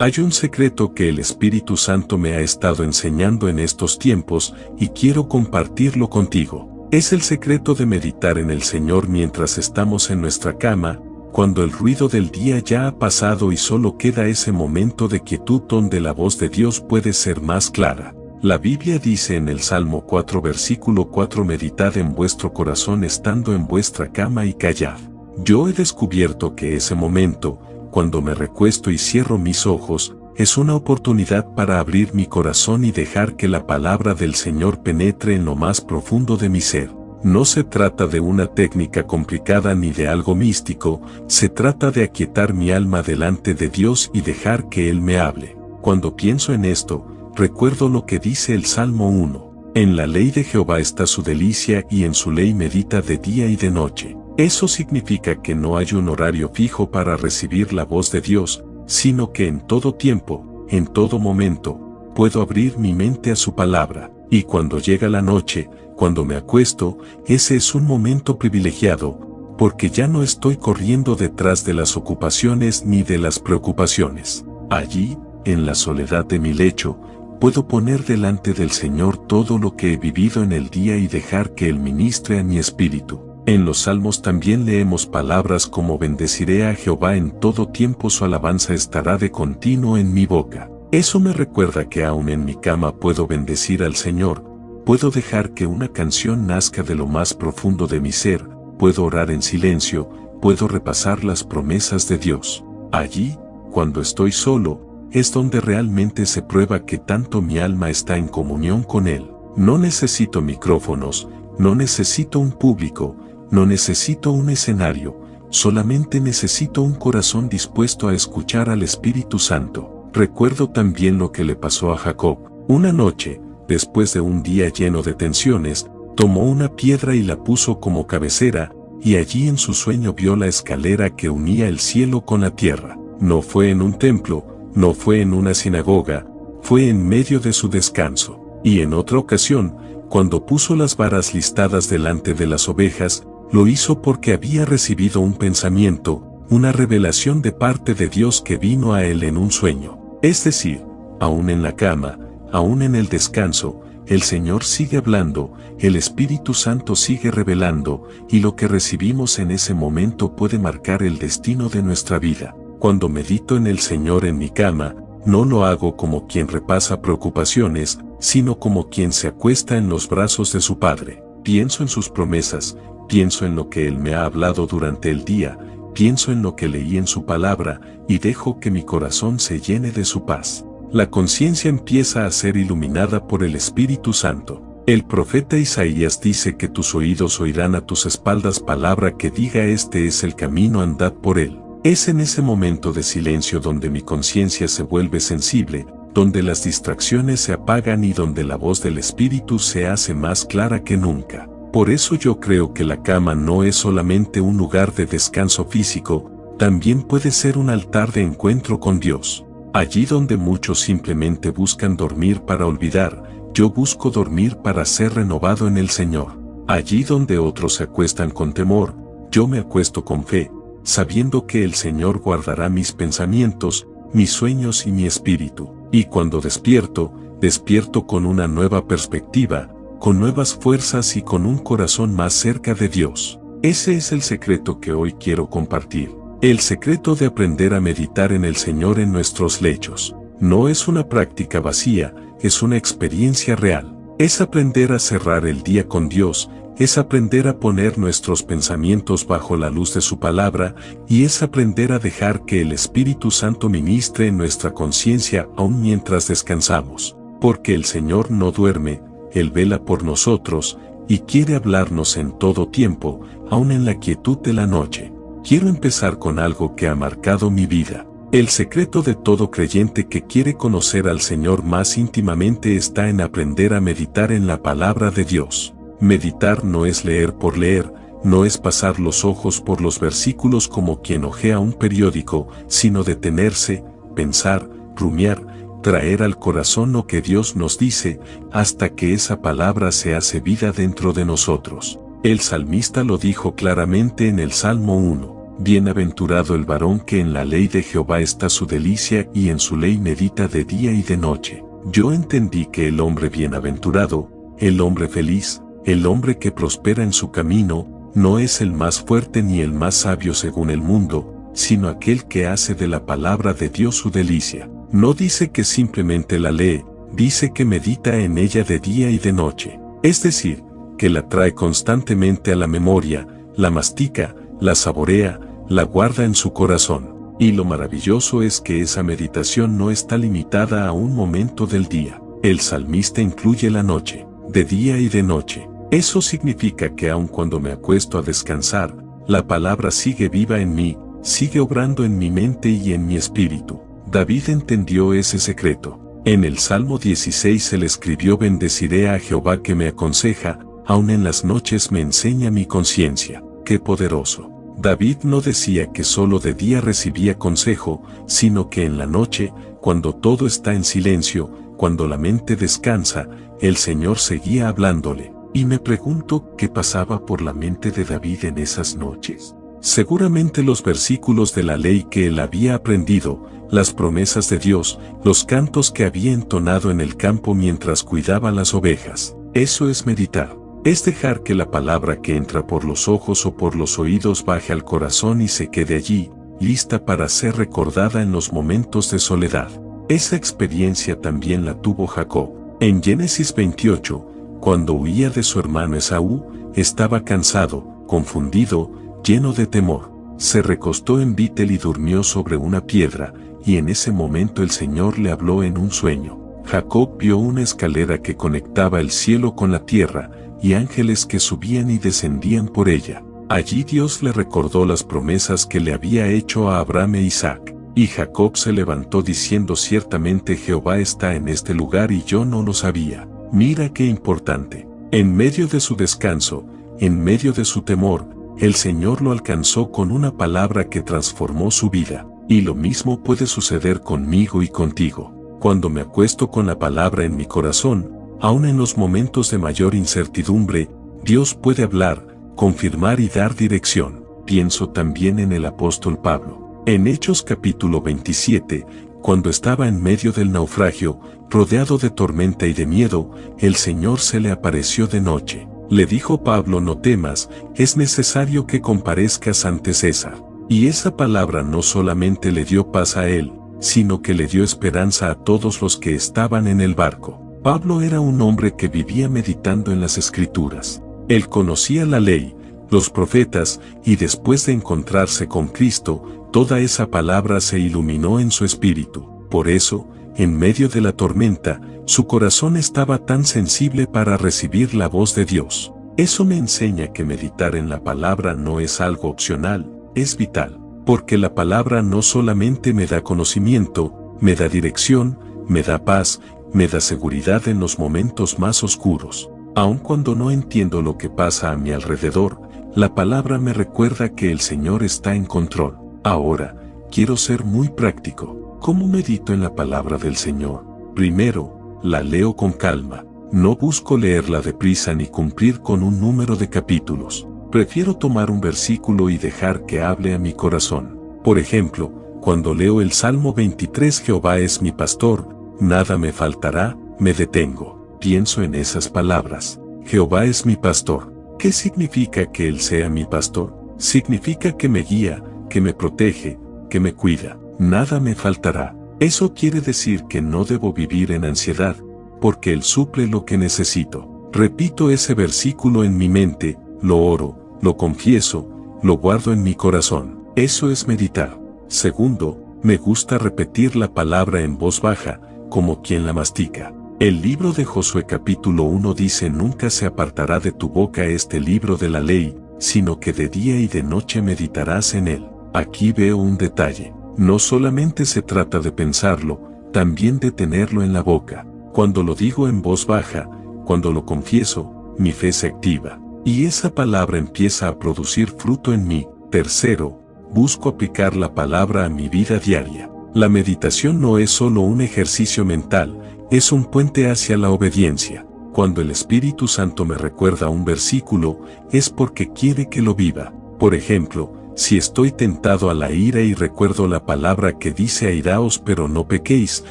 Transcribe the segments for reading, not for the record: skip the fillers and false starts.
Hay un secreto que el Espíritu Santo me ha estado enseñando en estos tiempos y quiero compartirlo contigo. Es el secreto de meditar en el Señor mientras estamos en nuestra cama, cuando el ruido del día ya ha pasado y solo queda ese momento de quietud donde la voz de Dios puede ser más clara. La Biblia dice en el Salmo 4 versículo 4: meditad en vuestro corazón estando en vuestra cama y callad. Yo he descubierto que ese momento, cuando me recuesto y cierro mis ojos, es una oportunidad para abrir mi corazón y dejar que la palabra del Señor penetre en lo más profundo de mi ser. No se trata de una técnica complicada ni de algo místico, se trata de aquietar mi alma delante de Dios y dejar que Él me hable. Cuando pienso en esto, recuerdo lo que dice el Salmo 1. En la ley de Jehová está su delicia y en su ley medita de día y de noche. Eso significa que no hay un horario fijo para recibir la voz de Dios, sino que en todo tiempo, en todo momento, puedo abrir mi mente a su palabra. Y cuando llega la noche, cuando me acuesto, ese es un momento privilegiado, porque ya no estoy corriendo detrás de las ocupaciones ni de las preocupaciones. Allí, en la soledad de mi lecho, puedo poner delante del Señor todo lo que he vivido en el día y dejar que Él ministre a mi espíritu. En los Salmos también leemos palabras como: bendeciré a Jehová en todo tiempo, su alabanza estará de continuo en mi boca. Eso me recuerda que aún en mi cama puedo bendecir al Señor, puedo dejar que una canción nazca de lo más profundo de mi ser, puedo orar en silencio, puedo repasar las promesas de Dios. Allí, cuando estoy solo, es donde realmente se prueba que tanto mi alma está en comunión con Él. No necesito micrófonos, no necesito un público, no necesito un escenario, solamente necesito un corazón dispuesto a escuchar al Espíritu Santo. Recuerdo también lo que le pasó a Jacob. Una noche, después de un día lleno de tensiones, tomó una piedra y la puso como cabecera, y allí en su sueño vio la escalera que unía el cielo con la tierra. No fue en un templo, no fue en una sinagoga, fue en medio de su descanso. Y en otra ocasión, cuando puso las varas listadas delante de las ovejas, lo hizo porque había recibido un pensamiento, una revelación de parte de Dios que vino a él en un sueño. Es decir, aún en la cama, aún en el descanso, el Señor sigue hablando, el Espíritu Santo sigue revelando, y lo que recibimos en ese momento puede marcar el destino de nuestra vida. Cuando medito en el Señor en mi cama, no lo hago como quien repasa preocupaciones, sino como quien se acuesta en los brazos de su Padre. Pienso en sus promesas, pienso en lo que Él me ha hablado durante el día, pienso en lo que leí en su palabra, y dejo que mi corazón se llene de su paz. La conciencia empieza a ser iluminada por el Espíritu Santo. El profeta Isaías dice que tus oídos oirán a tus espaldas palabra que diga: este es el camino, andad por él. Es en ese momento de silencio donde mi conciencia se vuelve sensible, donde las distracciones se apagan y donde la voz del Espíritu se hace más clara que nunca. Por eso yo creo que la cama no es solamente un lugar de descanso físico, también puede ser un altar de encuentro con Dios. Allí donde muchos simplemente buscan dormir para olvidar, yo busco dormir para ser renovado en el Señor. Allí donde otros se acuestan con temor, yo me acuesto con fe, sabiendo que el Señor guardará mis pensamientos, mis sueños y mi espíritu. Y cuando despierto, despierto con una nueva perspectiva, con nuevas fuerzas y con un corazón más cerca de Dios. Ese es el secreto que hoy quiero compartir. El secreto de aprender a meditar en el Señor en nuestros lechos. No es una práctica vacía, es una experiencia real. Es aprender a cerrar el día con Dios, es aprender a poner nuestros pensamientos bajo la luz de su palabra, y es aprender a dejar que el Espíritu Santo ministre en nuestra conciencia aún mientras descansamos. Porque el Señor no duerme, Él vela por nosotros, y quiere hablarnos en todo tiempo, aún en la quietud de la noche. Quiero empezar con algo que ha marcado mi vida. El secreto de todo creyente que quiere conocer al Señor más íntimamente está en aprender a meditar en la palabra de Dios. Meditar no es leer por leer, no es pasar los ojos por los versículos como quien hojea un periódico, sino detenerse, pensar, rumiar, traer al corazón lo que Dios nos dice, hasta que esa palabra se hace vida dentro de nosotros. El salmista lo dijo claramente en el Salmo 1. Bienaventurado el varón que en la ley de Jehová está su delicia y en su ley medita de día y de noche. Yo entendí que el hombre bienaventurado, el hombre feliz, el hombre que prospera en su camino, no es el más fuerte ni el más sabio según el mundo, sino aquel que hace de la palabra de Dios su delicia. No dice que simplemente la lee, dice que medita en ella de día y de noche. Es decir, que la trae constantemente a la memoria, la mastica, la saborea, la guarda en su corazón. Y lo maravilloso es que esa meditación no está limitada a un momento del día. El salmista incluye la noche, de día y de noche. Eso significa que aun cuando me acuesto a descansar, la palabra sigue viva en mí, sigue obrando en mi mente y en mi espíritu. David entendió ese secreto. En el Salmo 16 él escribió: bendeciré a Jehová que me aconseja, aun en las noches me enseña mi conciencia. ¡Qué poderoso! David no decía que solo de día recibía consejo, sino que en la noche, cuando todo está en silencio, cuando la mente descansa, el Señor seguía hablándole. Y me pregunto qué pasaba por la mente de David en esas noches. Seguramente los versículos de la ley que él había aprendido, las promesas de Dios, los cantos que había entonado en el campo mientras cuidaba las ovejas. Eso es meditar. Es dejar que la palabra que entra por los ojos o por los oídos baje al corazón y se quede allí, lista para ser recordada en los momentos de soledad. Esa experiencia también la tuvo Jacob. En Génesis 28, cuando huía de su hermano Esaú, estaba cansado, confundido, lleno de temor. Se recostó en Betel y durmió sobre una piedra, y en ese momento el Señor le habló en un sueño. Jacob vio una escalera que conectaba el cielo con la tierra, y ángeles que subían y descendían por ella. Allí Dios le recordó las promesas que le había hecho a Abraham e Isaac. Y Jacob se levantó diciendo: ciertamente Jehová está en este lugar y yo no lo sabía. Mira qué importante. En medio de su descanso, en medio de su temor, el Señor lo alcanzó con una palabra que transformó su vida. Y lo mismo puede suceder conmigo y contigo. Cuando me acuesto con la palabra en mi corazón, aun en los momentos de mayor incertidumbre, Dios puede hablar, confirmar y dar dirección. Pienso también en el apóstol Pablo. En Hechos capítulo 27, cuando estaba en medio del naufragio, rodeado de tormenta y de miedo, el Señor se le apareció de noche. Le dijo: Pablo, no temas, es necesario que comparezcas ante César. Y esa palabra no solamente le dio paz a él, sino que le dio esperanza a todos los que estaban en el barco. Pablo era un hombre que vivía meditando en las Escrituras. Él conocía la ley, los profetas, y después de encontrarse con Cristo, toda esa palabra se iluminó en su espíritu. Por eso, en medio de la tormenta, su corazón estaba tan sensible para recibir la voz de Dios. Eso me enseña que meditar en la palabra no es algo opcional, es vital, porque la palabra no solamente me da conocimiento, me da dirección, me da paz, me da seguridad en los momentos más oscuros. Aun cuando no entiendo lo que pasa a mi alrededor, la palabra me recuerda que el Señor está en control. Ahora, quiero ser muy práctico. ¿Cómo medito en la palabra del Señor? Primero, la leo con calma. No busco leerla deprisa ni cumplir con un número de capítulos. Prefiero tomar un versículo y dejar que hable a mi corazón. Por ejemplo, cuando leo el Salmo 23, Jehová es mi pastor, nada me faltará, me detengo. Pienso en esas palabras. Jehová es mi pastor. ¿Qué significa que Él sea mi pastor? Significa que me guía, que me protege, que me cuida. Nada me faltará. Eso quiere decir que no debo vivir en ansiedad, porque Él suple lo que necesito. Repito ese versículo en mi mente, lo oro, lo confieso, lo guardo en mi corazón. Eso es meditar. Segundo, me gusta repetir la palabra en voz baja, como quien la mastica. El libro de Josué capítulo 1 dice: nunca se apartará de tu boca este libro de la ley, sino que de día y de noche meditarás en él. Aquí veo un detalle. No solamente se trata de pensarlo, también de tenerlo en la boca. Cuando lo digo en voz baja, cuando lo confieso, mi fe se activa, y esa palabra empieza a producir fruto en mí. Tercero, busco aplicar la palabra a mi vida diaria. La meditación no es solo un ejercicio mental, es un puente hacia la obediencia. Cuando el Espíritu Santo me recuerda un versículo, es porque quiere que lo viva. Por ejemplo, Si estoy tentado a la ira y recuerdo la palabra que dice airaos pero no pequéis,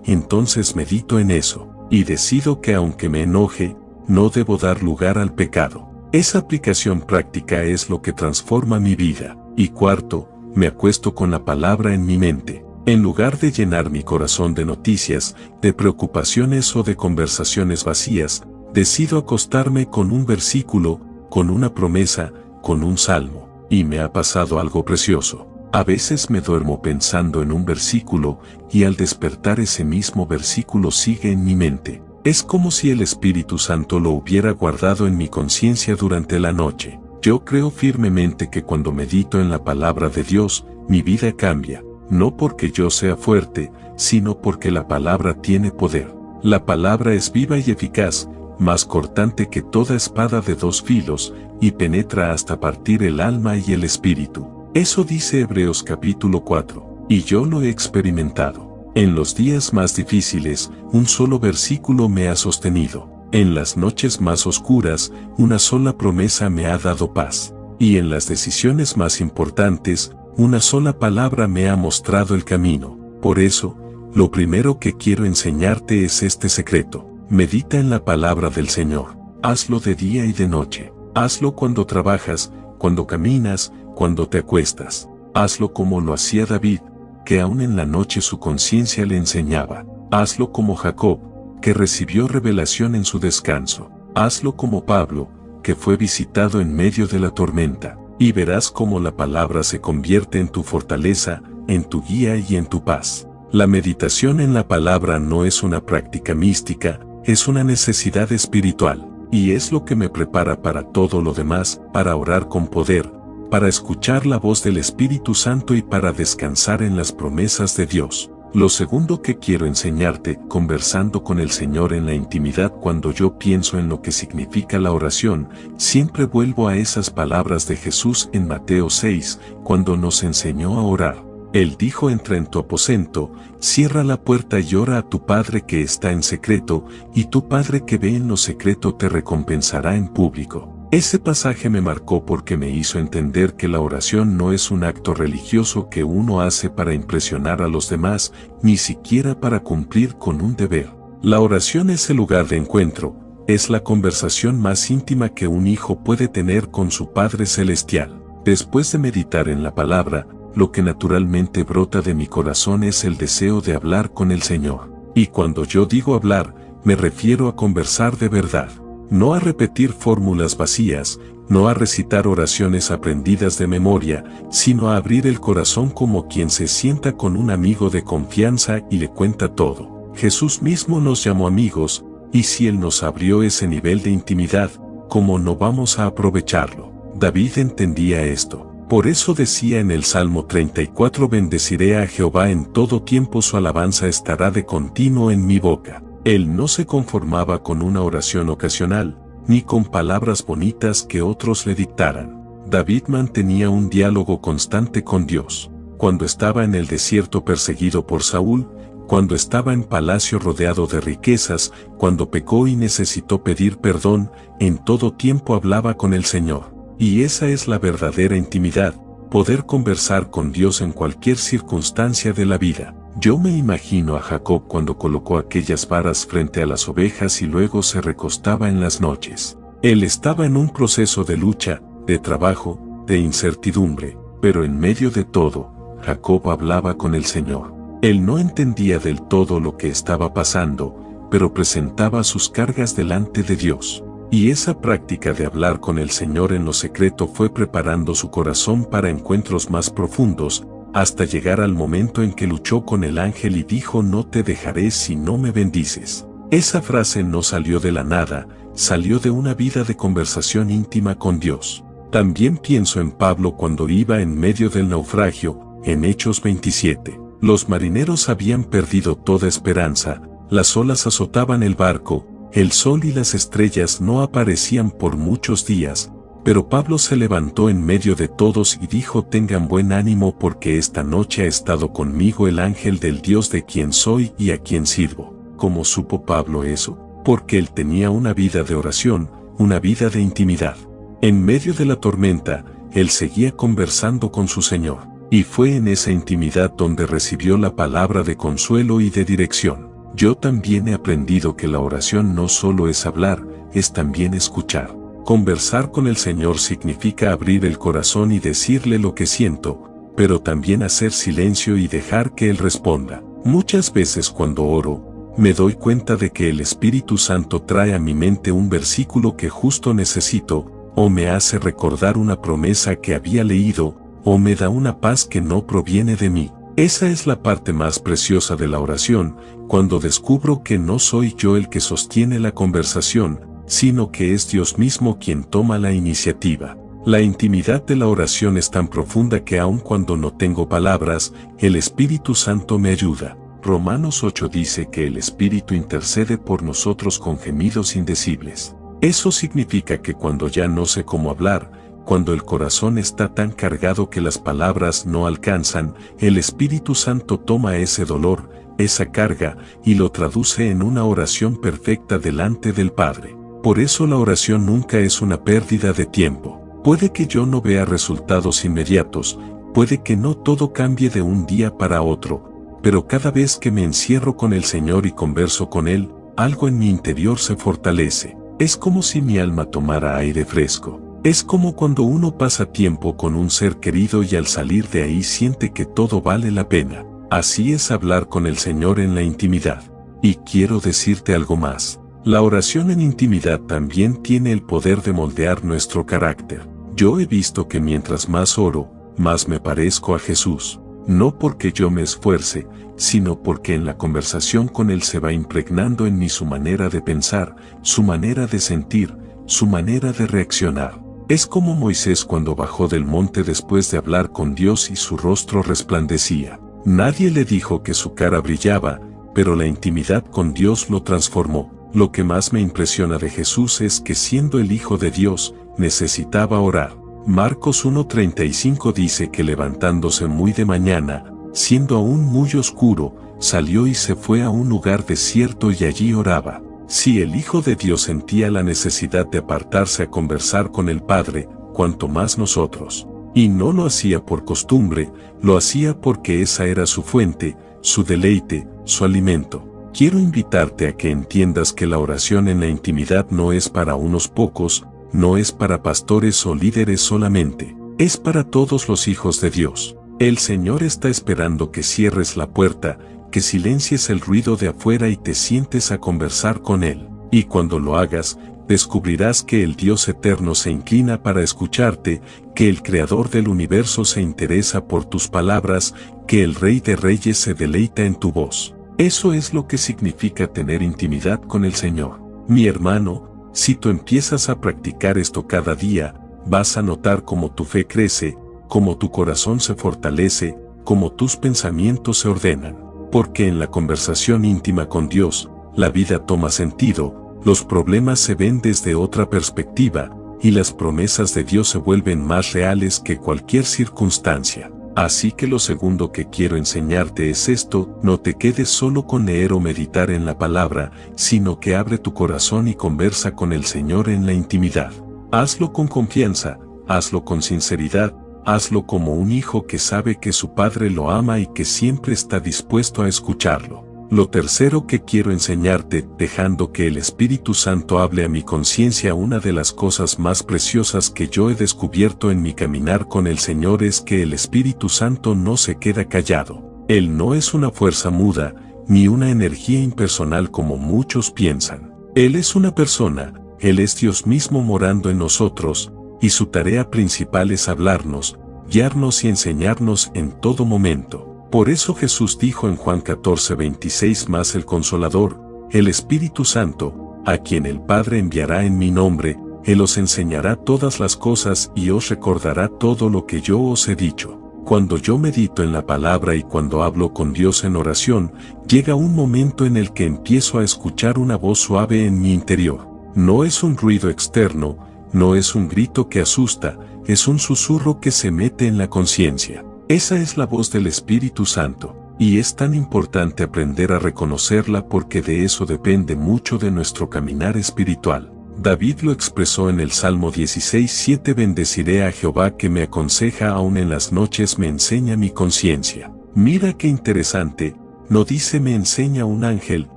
entonces medito en eso, y decido que aunque me enoje, no debo dar lugar al pecado. Esa aplicación práctica es lo que transforma mi vida. Y cuarto, me acuesto con la palabra en mi mente. En lugar de llenar mi corazón de noticias, de preocupaciones o de conversaciones vacías, decido acostarme con un versículo, con una promesa, con un salmo. Y me ha pasado algo precioso. A veces me duermo pensando en un versículo, y al despertar ese mismo versículo sigue en mi mente. Es como si el Espíritu Santo lo hubiera guardado en mi conciencia durante la noche. Yo creo firmemente que cuando medito en la palabra de Dios, mi vida cambia, no porque yo sea fuerte, sino porque la palabra tiene poder. La palabra es viva y eficaz, más cortante que toda espada de dos filos, y penetra hasta partir el alma y el espíritu. Eso dice Hebreos capítulo 4, y yo lo he experimentado. En los días más difíciles, un solo versículo me ha sostenido. En las noches más oscuras, una sola promesa me ha dado paz. Y en las decisiones más importantes, una sola palabra me ha mostrado el camino. Por eso, lo primero que quiero enseñarte es este secreto. Medita en la palabra del Señor. Hazlo de día y de noche. Hazlo cuando trabajas, cuando caminas, cuando te acuestas. Hazlo como lo hacía David, que aún en la noche su conciencia le enseñaba. Hazlo como Jacob, que recibió revelación en su descanso. Hazlo como Pablo, que fue visitado en medio de la tormenta, y verás cómo la palabra se convierte en tu fortaleza, en tu guía y en tu paz. La meditación en la palabra no es una práctica mística, es una necesidad espiritual, y es lo que me prepara para todo lo demás, para orar con poder, para escuchar la voz del Espíritu Santo y para descansar en las promesas de Dios. Lo segundo que quiero enseñarte, conversando con el Señor en la intimidad, cuando yo pienso en lo que significa la oración, siempre vuelvo a esas palabras de Jesús en Mateo 6, cuando nos enseñó a orar. Él dijo: entra en tu aposento, cierra la puerta y ora a tu Padre que está en secreto, y tu Padre que ve en lo secreto te recompensará en público. Ese pasaje me marcó porque me hizo entender que la oración no es un acto religioso que uno hace para impresionar a los demás, ni siquiera para cumplir con un deber. La oración es el lugar de encuentro, es la conversación más íntima que un hijo puede tener con su Padre Celestial. Después de meditar en la palabra, lo que naturalmente brota de mi corazón es el deseo de hablar con el Señor. Y cuando yo digo hablar, me refiero a conversar de verdad. No a repetir fórmulas vacías, no a recitar oraciones aprendidas de memoria, sino a abrir el corazón como quien se sienta con un amigo de confianza y le cuenta todo. Jesús mismo nos llamó amigos, y si Él nos abrió ese nivel de intimidad, ¿cómo no vamos a aprovecharlo? David entendía esto. Por eso decía en el Salmo 34: bendeciré a Jehová en todo tiempo, su alabanza estará de continuo en mi boca. Él no se conformaba con una oración ocasional, ni con palabras bonitas que otros le dictaran. David mantenía un diálogo constante con Dios. Cuando estaba en el desierto perseguido por Saúl, cuando estaba en palacio rodeado de riquezas, cuando pecó y necesitó pedir perdón, en todo tiempo hablaba con el Señor. Y esa es la verdadera intimidad, poder conversar con Dios en cualquier circunstancia de la vida. Yo me imagino a Jacob cuando colocó aquellas varas frente a las ovejas y luego se recostaba en las noches. Él estaba en un proceso de lucha, de trabajo, de incertidumbre, pero en medio de todo, Jacob hablaba con el Señor. Él no entendía del todo lo que estaba pasando, pero presentaba sus cargas delante de Dios. Y esa práctica de hablar con el Señor en lo secreto fue preparando su corazón para encuentros más profundos, hasta llegar al momento en que luchó con el ángel y dijo: no te dejaré si no me bendices. Esa frase no salió de la nada, salió de una vida de conversación íntima con Dios. También pienso en Pablo cuando iba en medio del naufragio, en Hechos 27. Los marineros habían perdido toda esperanza, las olas azotaban el barco, el sol y las estrellas no aparecían por muchos días, pero Pablo se levantó en medio de todos y dijo: tengan buen ánimo porque esta noche ha estado conmigo el ángel del Dios de quien soy y a quien sirvo. ¿Cómo supo Pablo eso? Porque él tenía una vida de oración, una vida de intimidad. En medio de la tormenta, él seguía conversando con su Señor. Y fue en esa intimidad donde recibió la palabra de consuelo y de dirección. Yo también he aprendido que la oración no solo es hablar, es también escuchar. Conversar con el Señor significa abrir el corazón y decirle lo que siento, pero también hacer silencio y dejar que Él responda. Muchas veces cuando oro, me doy cuenta de que el Espíritu Santo trae a mi mente un versículo que justo necesito, o me hace recordar una promesa que había leído, o me da una paz que no proviene de mí. Esa es la parte más preciosa de la oración, cuando descubro que no soy yo el que sostiene la conversación, sino que es Dios mismo quien toma la iniciativa. La intimidad de la oración es tan profunda que aun cuando no tengo palabras, el Espíritu Santo me ayuda. Romanos 8 dice que el Espíritu intercede por nosotros con gemidos indecibles. Eso significa que cuando ya no sé cómo hablar, cuando el corazón está tan cargado que las palabras no alcanzan, el Espíritu Santo toma ese dolor, esa carga, y lo traduce en una oración perfecta delante del Padre. Por eso la oración nunca es una pérdida de tiempo. Puede que yo no vea resultados inmediatos, puede que no todo cambie de un día para otro, pero cada vez que me encierro con el Señor y converso con Él, algo en mi interior se fortalece. Es como si mi alma tomara aire fresco. Es como cuando uno pasa tiempo con un ser querido y al salir de ahí siente que todo vale la pena. Así es hablar con el Señor en la intimidad. Y quiero decirte algo más. La oración en intimidad también tiene el poder de moldear nuestro carácter. Yo he visto que mientras más oro, más me parezco a Jesús. No porque yo me esfuerce, sino porque en la conversación con Él se va impregnando en mí su manera de pensar, su manera de sentir, su manera de reaccionar. Es como Moisés cuando bajó del monte después de hablar con Dios y su rostro resplandecía. Nadie le dijo que su cara brillaba, pero la intimidad con Dios lo transformó. Lo que más me impresiona de Jesús es que siendo el Hijo de Dios, necesitaba orar. Marcos 1:35 dice que levantándose muy de mañana, siendo aún muy oscuro, salió y se fue a un lugar desierto y allí oraba. Si el Hijo de Dios sentía la necesidad de apartarse a conversar con el Padre, cuanto más nosotros. Y no lo hacía por costumbre, lo hacía porque esa era su fuente, su deleite, su alimento. Quiero invitarte a que entiendas que la oración en la intimidad no es para unos pocos, no es para pastores o líderes solamente, es para todos los hijos de Dios. El Señor está esperando que cierres la puerta, que silencies el ruido de afuera y te sientes a conversar con Él. Y cuando lo hagas, descubrirás que el Dios eterno se inclina para escucharte, que el Creador del universo se interesa por tus palabras, que el Rey de Reyes se deleita en tu voz. Eso es lo que significa tener intimidad con el Señor. Mi hermano, si tú empiezas a practicar esto cada día, vas a notar cómo tu fe crece, cómo tu corazón se fortalece, cómo tus pensamientos se ordenan. Porque en la conversación íntima con Dios, la vida toma sentido, los problemas se ven desde otra perspectiva, y las promesas de Dios se vuelven más reales que cualquier circunstancia. Así que lo segundo que quiero enseñarte es esto: no te quedes solo con leer o meditar en la palabra, sino que abre tu corazón y conversa con el Señor en la intimidad. Hazlo con confianza, hazlo con sinceridad, hazlo como un hijo que sabe que su padre lo ama y que siempre está dispuesto a escucharlo. Lo tercero que quiero enseñarte, dejando que el Espíritu Santo hable a mi conciencia, una de las cosas más preciosas que yo he descubierto en mi caminar con el Señor es que el Espíritu Santo no se queda callado. Él no es una fuerza muda, ni una energía impersonal como muchos piensan. Él es una persona, Él es Dios mismo morando en nosotros, y su tarea principal es hablarnos, guiarnos y enseñarnos en todo momento. Por eso Jesús dijo en Juan 14:26: mas el Consolador, el Espíritu Santo, a quien el Padre enviará en mi nombre, Él os enseñará todas las cosas y os recordará todo lo que yo os he dicho. Cuando yo medito en la palabra y cuando hablo con Dios en oración, llega un momento en el que empiezo a escuchar una voz suave en mi interior. No es un ruido externo, no es un grito que asusta, es un susurro que se mete en la conciencia. Esa es la voz del Espíritu Santo, y es tan importante aprender a reconocerla porque de eso depende mucho de nuestro caminar espiritual. David lo expresó en el Salmo 16:7: bendeciré a Jehová que me aconseja, aún en las noches me enseña mi conciencia. Mira qué interesante, no dice me enseña un ángel,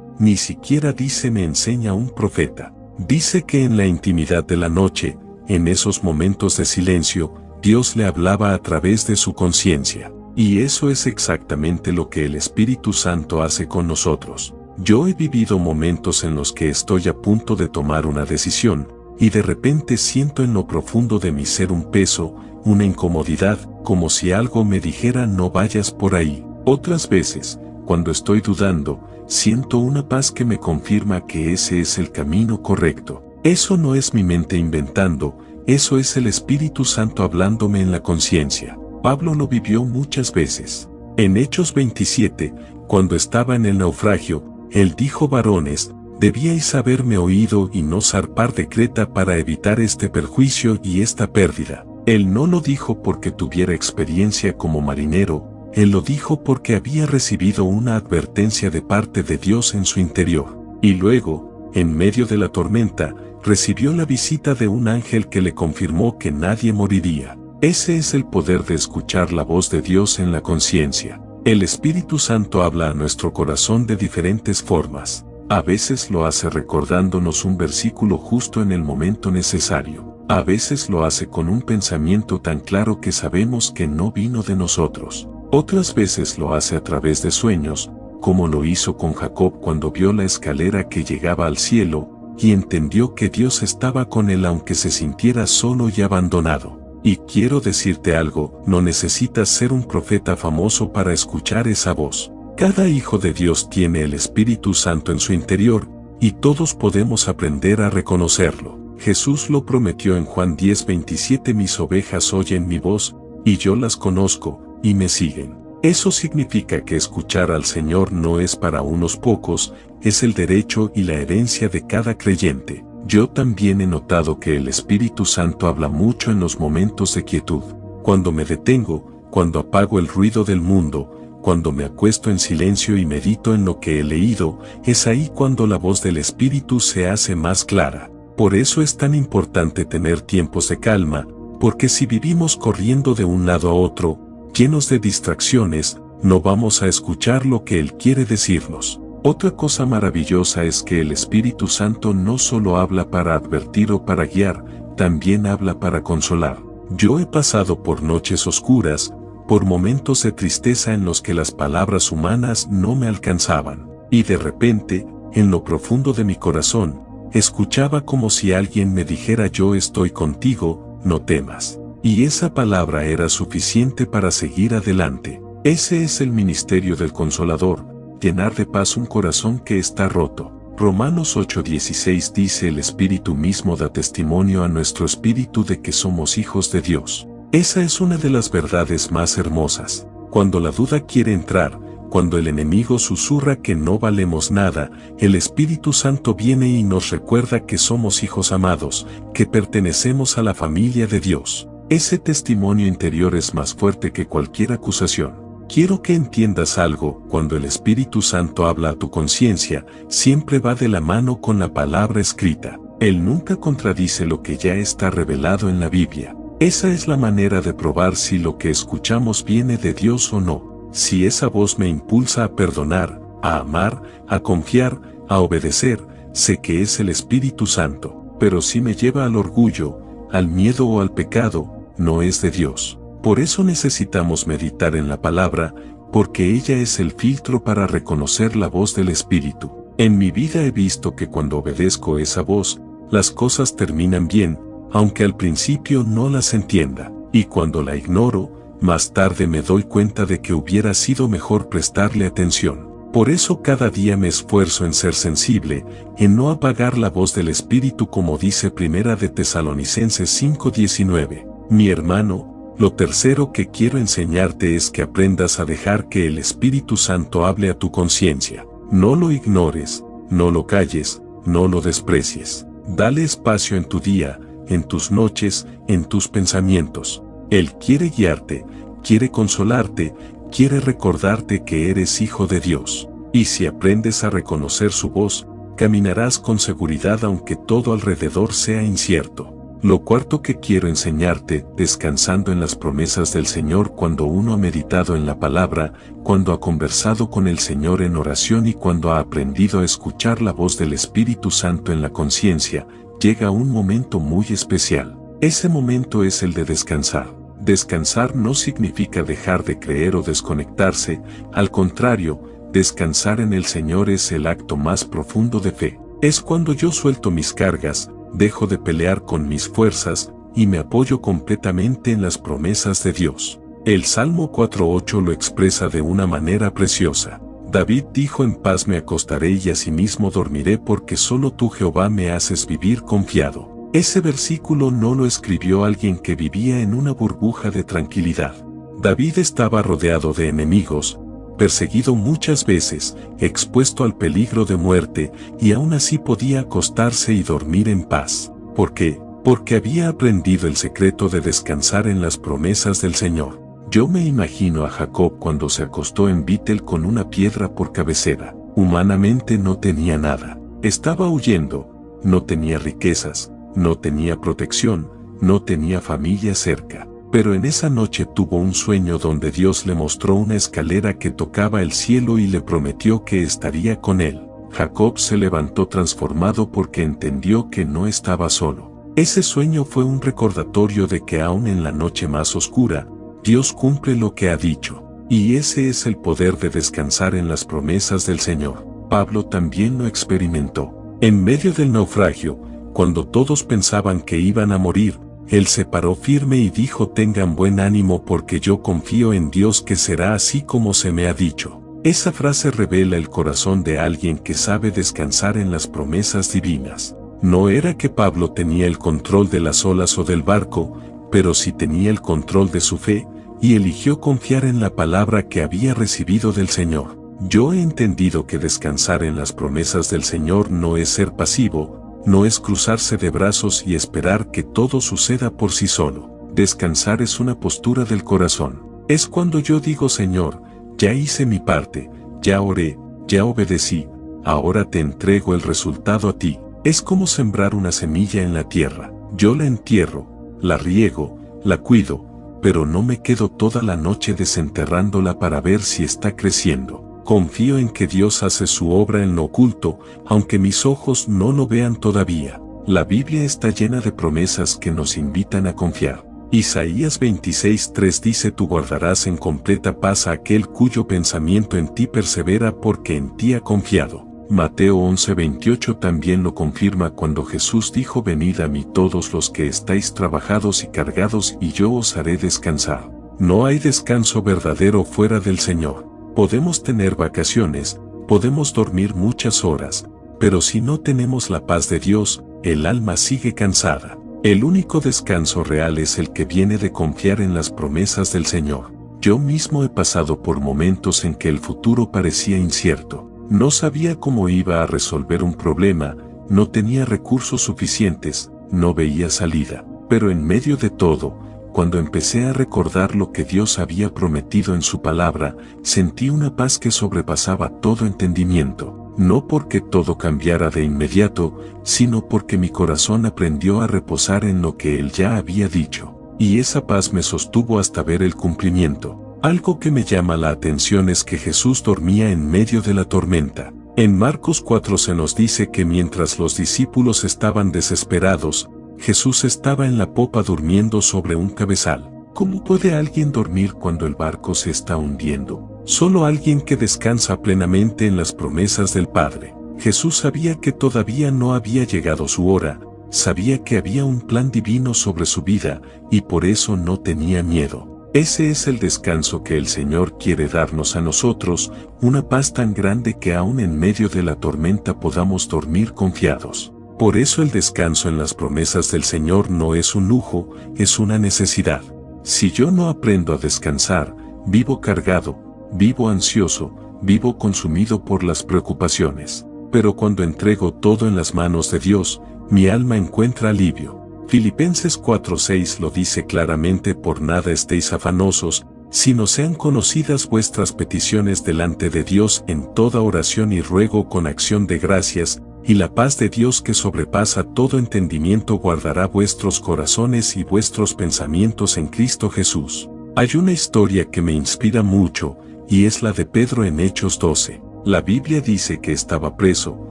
ni siquiera dice me enseña un profeta. Dice que en la intimidad de la noche, en esos momentos de silencio, Dios le hablaba a través de su conciencia. Y eso es exactamente lo que el Espíritu Santo hace con nosotros. Yo he vivido momentos en los que estoy a punto de tomar una decisión, y de repente siento en lo profundo de mi ser un peso, una incomodidad, como si algo me dijera no vayas por ahí. Otras veces, cuando estoy dudando, siento una paz que me confirma que ese es el camino correcto. Eso no es mi mente inventando, eso es el Espíritu Santo hablándome en la conciencia. Pablo lo vivió muchas veces. En Hechos 27, cuando estaba en el naufragio, él dijo: varones, debíais haberme oído y no zarpar de Creta para evitar este perjuicio y esta pérdida. Él no lo dijo porque tuviera experiencia como marinero, él lo dijo porque había recibido una advertencia de parte de Dios en su interior. Y luego, en medio de la tormenta, recibió la visita de un ángel que le confirmó que nadie moriría. Ese es el poder de escuchar la voz de Dios en la conciencia. El Espíritu Santo habla a nuestro corazón de diferentes formas. A veces lo hace recordándonos un versículo justo en el momento necesario. A veces lo hace con un pensamiento tan claro que sabemos que no vino de nosotros. Otras veces lo hace a través de sueños, como lo hizo con Jacob cuando vio la escalera que llegaba al cielo, y entendió que Dios estaba con él aunque se sintiera solo y abandonado. Y quiero decirte algo, no necesitas ser un profeta famoso para escuchar esa voz. Cada hijo de Dios tiene el Espíritu Santo en su interior, y todos podemos aprender a reconocerlo. Jesús lo prometió en Juan 10:27: mis ovejas oyen mi voz, y yo las conozco, y me siguen. Eso significa que escuchar al Señor no es para unos pocos, es el derecho y la herencia de cada creyente. Yo también he notado que el Espíritu Santo habla mucho en los momentos de quietud. Cuando me detengo, cuando apago el ruido del mundo, cuando me acuesto en silencio y medito en lo que he leído, es ahí cuando la voz del Espíritu se hace más clara. Por eso es tan importante tener tiempos de calma, porque si vivimos corriendo de un lado a otro, llenos de distracciones, no vamos a escuchar lo que Él quiere decirnos. Otra cosa maravillosa es que el Espíritu Santo no solo habla para advertir o para guiar, también habla para consolar. Yo he pasado por noches oscuras, por momentos de tristeza en los que las palabras humanas no me alcanzaban, y de repente, en lo profundo de mi corazón, escuchaba como si alguien me dijera: yo estoy contigo, no temas. Y esa palabra era suficiente para seguir adelante. Ese es el ministerio del Consolador, llenar de paz un corazón que está roto. Romanos 8:16 dice: el Espíritu mismo da testimonio a nuestro espíritu de que somos hijos de Dios. Esa es una de las verdades más hermosas. Cuando la duda quiere entrar, cuando el enemigo susurra que no valemos nada, el Espíritu Santo viene y nos recuerda que somos hijos amados, que pertenecemos a la familia de Dios. Ese testimonio interior es más fuerte que cualquier acusación. Quiero que entiendas algo: cuando el Espíritu Santo habla a tu conciencia, siempre va de la mano con la palabra escrita. Él nunca contradice lo que ya está revelado en la Biblia. Esa es la manera de probar si lo que escuchamos viene de Dios o no. Si esa voz me impulsa a perdonar, a amar, a confiar, a obedecer, sé que es el Espíritu Santo. Pero si me lleva al orgullo, al miedo o al pecado, no es de Dios. Por eso necesitamos meditar en la palabra, porque ella es el filtro para reconocer la voz del Espíritu. En mi vida he visto que cuando obedezco esa voz, las cosas terminan bien, aunque al principio no las entienda. Y cuando la ignoro, más tarde me doy cuenta de que hubiera sido mejor prestarle atención. Por eso cada día me esfuerzo en ser sensible, en no apagar la voz del Espíritu, como dice Primera de Tesalonicenses 5:19. Mi hermano, lo tercero que quiero enseñarte es que aprendas a dejar que el Espíritu Santo hable a tu conciencia. No lo ignores, no lo calles, no lo desprecies. Dale espacio en tu día, en tus noches, en tus pensamientos. Él quiere guiarte, quiere consolarte, quiere recordarte que eres hijo de Dios. Y si aprendes a reconocer su voz, caminarás con seguridad aunque todo alrededor sea incierto. Lo cuarto que quiero enseñarte, descansando en las promesas del Señor cuando uno ha meditado en la palabra, cuando ha conversado con el Señor en oración y cuando ha aprendido a escuchar la voz del Espíritu Santo en la conciencia, llega un momento muy especial. Ese momento es el de descansar. Descansar no significa dejar de creer o desconectarse, al contrario, descansar en el Señor es el acto más profundo de fe. Es cuando yo suelto mis cargas, dejo de pelear con mis fuerzas, y me apoyo completamente en las promesas de Dios. El Salmo 4:8 lo expresa de una manera preciosa. David dijo: en paz me acostaré y asimismo dormiré porque solo tú, Jehová, me haces vivir confiado. Ese versículo no lo escribió alguien que vivía en una burbuja de tranquilidad. David estaba rodeado de enemigos, perseguido muchas veces, expuesto al peligro de muerte, y aún así podía acostarse y dormir en paz. ¿Por qué? Porque había aprendido el secreto de descansar en las promesas del Señor. Yo me imagino a Jacob cuando se acostó en Betel con una piedra por cabecera. Humanamente no tenía nada. Estaba huyendo, no tenía riquezas, no tenía protección, no tenía familia cerca. Pero en esa noche tuvo un sueño donde Dios le mostró una escalera que tocaba el cielo y le prometió que estaría con él. Jacob se levantó transformado porque entendió que no estaba solo. Ese sueño fue un recordatorio de que aún en la noche más oscura, Dios cumple lo que ha dicho. Y ese es el poder de descansar en las promesas del Señor. Pablo también lo experimentó. En medio del naufragio, cuando todos pensaban que iban a morir, él se paró firme y dijo: tengan buen ánimo porque yo confío en Dios que será así como se me ha dicho. Esa frase revela el corazón de alguien que sabe descansar en las promesas divinas. No era que Pablo tenía el control de las olas o del barco, pero sí tenía el control de su fe, y eligió confiar en la palabra que había recibido del Señor. Yo he entendido que descansar en las promesas del Señor no es ser pasivo, no es cruzarse de brazos y esperar que todo suceda por sí solo. Descansar es una postura del corazón. Es cuando yo digo: Señor, ya hice mi parte, ya oré, ya obedecí, ahora te entrego el resultado a ti. Es como sembrar una semilla en la tierra. Yo la entierro, la riego, la cuido, pero no me quedo toda la noche desenterrándola para ver si está creciendo. Confío en que Dios hace su obra en lo oculto, aunque mis ojos no lo vean todavía. La Biblia está llena de promesas que nos invitan a confiar. Isaías 26:3 dice: tú guardarás en completa paz a aquel cuyo pensamiento en ti persevera porque en ti ha confiado. Mateo 11:28 también lo confirma cuando Jesús dijo: venid a mí todos los que estáis trabajados y cargados y yo os haré descansar. No hay descanso verdadero fuera del Señor. Podemos tener vacaciones, podemos dormir muchas horas, pero si no tenemos la paz de Dios, el alma sigue cansada. El único descanso real es el que viene de confiar en las promesas del Señor. Yo mismo he pasado por momentos en que el futuro parecía incierto. No sabía cómo iba a resolver un problema, no tenía recursos suficientes, no veía salida. Pero en medio de todo, cuando empecé a recordar lo que Dios había prometido en su palabra, sentí una paz que sobrepasaba todo entendimiento. No porque todo cambiara de inmediato, sino porque mi corazón aprendió a reposar en lo que Él ya había dicho. Y esa paz me sostuvo hasta ver el cumplimiento. Algo que me llama la atención es que Jesús dormía en medio de la tormenta. En Marcos 4 se nos dice que mientras los discípulos estaban desesperados, Jesús estaba en la popa durmiendo sobre un cabezal. ¿Cómo puede alguien dormir cuando el barco se está hundiendo? Solo alguien que descansa plenamente en las promesas del Padre. Jesús sabía que todavía no había llegado su hora, sabía que había un plan divino sobre su vida, y por eso no tenía miedo. Ese es el descanso que el Señor quiere darnos a nosotros, una paz tan grande que aún en medio de la tormenta podamos dormir confiados. Por eso el descanso en las promesas del Señor no es un lujo, es una necesidad. Si yo no aprendo a descansar, vivo cargado, vivo ansioso, vivo consumido por las preocupaciones. Pero cuando entrego todo en las manos de Dios, mi alma encuentra alivio. Filipenses 4:6 lo dice claramente: por nada estéis afanosos, sino sean conocidas vuestras peticiones delante de Dios en toda oración y ruego con acción de gracias, y la paz de Dios que sobrepasa todo entendimiento guardará vuestros corazones y vuestros pensamientos en Cristo Jesús. Hay una historia que me inspira mucho, y es la de Pedro en Hechos 12. La Biblia dice que estaba preso,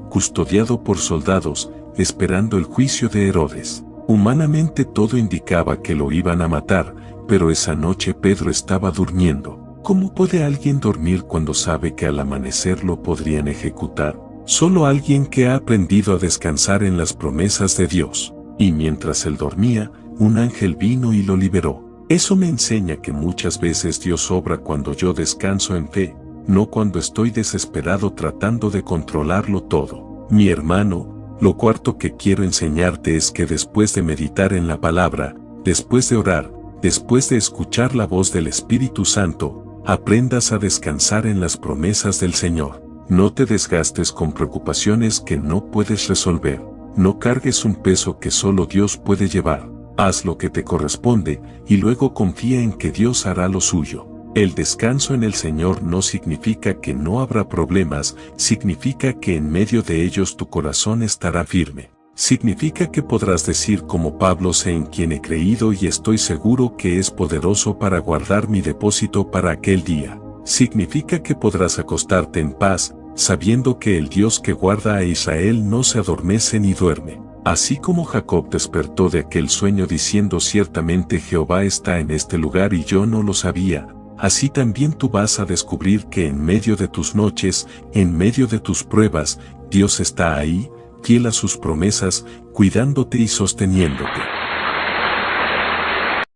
custodiado por soldados, esperando el juicio de Herodes. Humanamente todo indicaba que lo iban a matar, pero esa noche Pedro estaba durmiendo. ¿Cómo puede alguien dormir cuando sabe que al amanecer lo podrían ejecutar? Solo alguien que ha aprendido a descansar en las promesas de Dios. Y mientras él dormía, un ángel vino y lo liberó. Eso me enseña que muchas veces Dios obra cuando yo descanso en fe, no cuando estoy desesperado tratando de controlarlo todo. Mi hermano, lo cuarto que quiero enseñarte es que después de meditar en la palabra, después de orar, después de escuchar la voz del Espíritu Santo, aprendas a descansar en las promesas del Señor. No te desgastes con preocupaciones que no puedes resolver. No cargues un peso que solo Dios puede llevar. Haz lo que te corresponde y luego confía en que Dios hará lo suyo. El descanso en el Señor no significa que no habrá problemas, significa que en medio de ellos tu corazón estará firme. Significa que podrás decir como Pablo: sé en quien he creído y estoy seguro que es poderoso para guardar mi depósito para aquel día. Significa que podrás acostarte en paz, sabiendo que el Dios que guarda a Israel no se adormece ni duerme. Así como Jacob despertó de aquel sueño diciendo: ciertamente Jehová está en este lugar y yo no lo sabía, así también tú vas a descubrir que en medio de tus noches, en medio de tus pruebas, Dios está ahí, fiel a sus promesas, cuidándote y sosteniéndote.